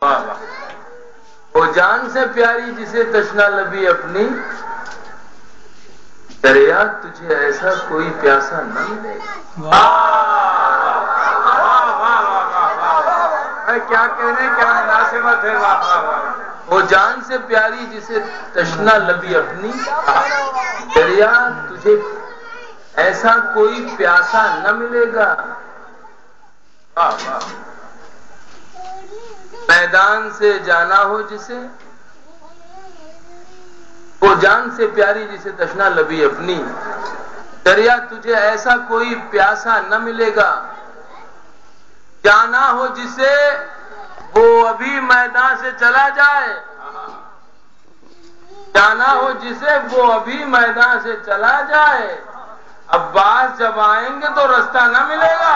وہ جان سے پیاری جسے تشنا لبی اپنی، دریا تجھے ایسا کوئی پیاسا نہ ملے گا۔ کیا کہنے، کیا مناسبت ہے۔ وہ جان سے پیاری جسے تشنا لبی اپنی، دریا تجھے ایسا کوئی پیاسا نہ ملے گا۔ میدان سے جانا ہو جسے، وہ جان سے پیاری جسے تشنا لبی اپنی، دریا تجھے ایسا کوئی پیاسا نہ ملے گا۔ جانا ہو جسے وہ ابھی میدان سے چلا جائے، جانا ہو جسے وہ ابھی میدان سے چلا جائے، عباس جب آئیں گے تو رستہ نہ ملے گا۔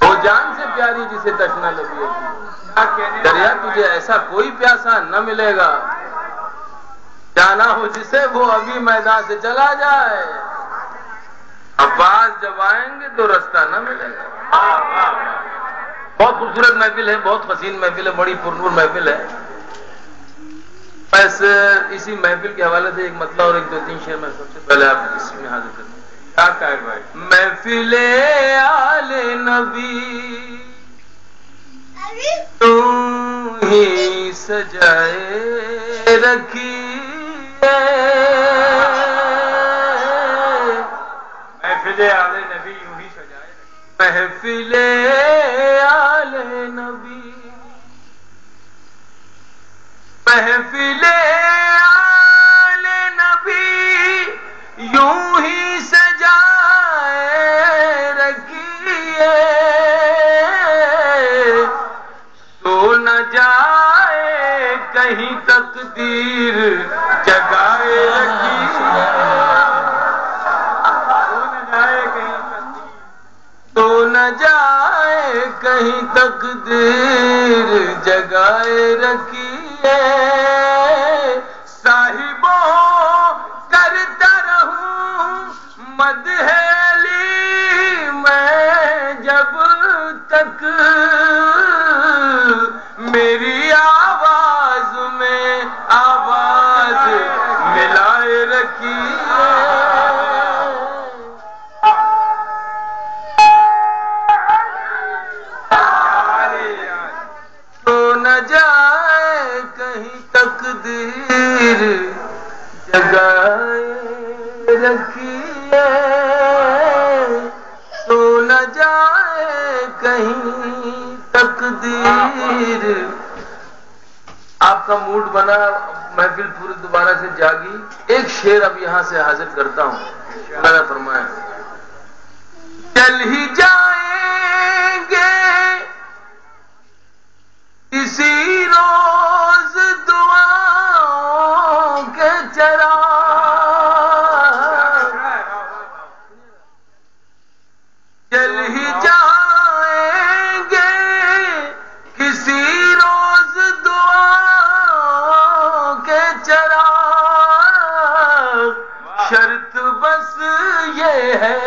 وہ جان سے پیاری جسے تشنا لبی اپنی، دریا تجھے ایسا کوئی پیاسا نہ ملے گا۔ جانا ہو جسے وہ ابھی میدان سے چلا جائے، عباس جب آئیں گے تو رستہ نہ ملے گا۔ بہت خوبصورت محفل ہے، بہت حسین محفل ہے، بڑی پرنور محفل ہے۔ بس اسی محفل کے حوالے سے ایک مطلب اور ایک دو تین شعر میں سب سے پہلے آپ اس میں حاضر کرتے ہیں۔ کیا طاہر بھائی؟ محفل آل نبی تو ہی سجائے رکھی ہے، محفل آل نبی یوں ہی سجائے رکھی، محفل آل نبی، محفل آل نبی یوں ہی سجائے رکھیے، سو نہ جائے کہیں تقدیر جگائے رکھیے، تو نہ جائے کہیں تقدیر جگائے رکھیے، صاحبوں کرتا رہوں مدح علی میں جب تک میری آواز میں آواز ملائے رکھیے، تو نہ جائے کہیں تقدیر جگائے رکھیے، تو نہ جائے کہیں تقدیر۔ آپ کا موڈ بنا، محفل پوری دوبارہ سے جاگی، ایک شعر اب یہاں سے حاضر کرتا ہوں۔ اللہ نے فرمایا چل ہی جائیں گے اسی روز دعاؤں کے چراغ، چل ہی جائیں گے کسی روز دعاؤں کے چراغ، شرط بس یہ ہے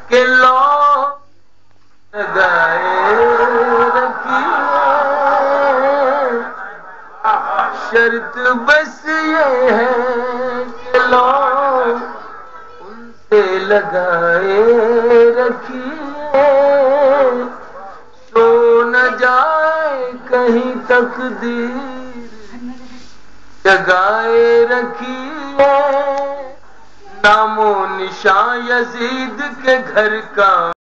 کہ لو لگائے رکھیے، شرط بس یہ ہے کہ لو ان سے لگائے رکھیے، سو نہ جائے کہیں تقدیر جگائے رکھیے، نام و نشان یزید کے گھر کا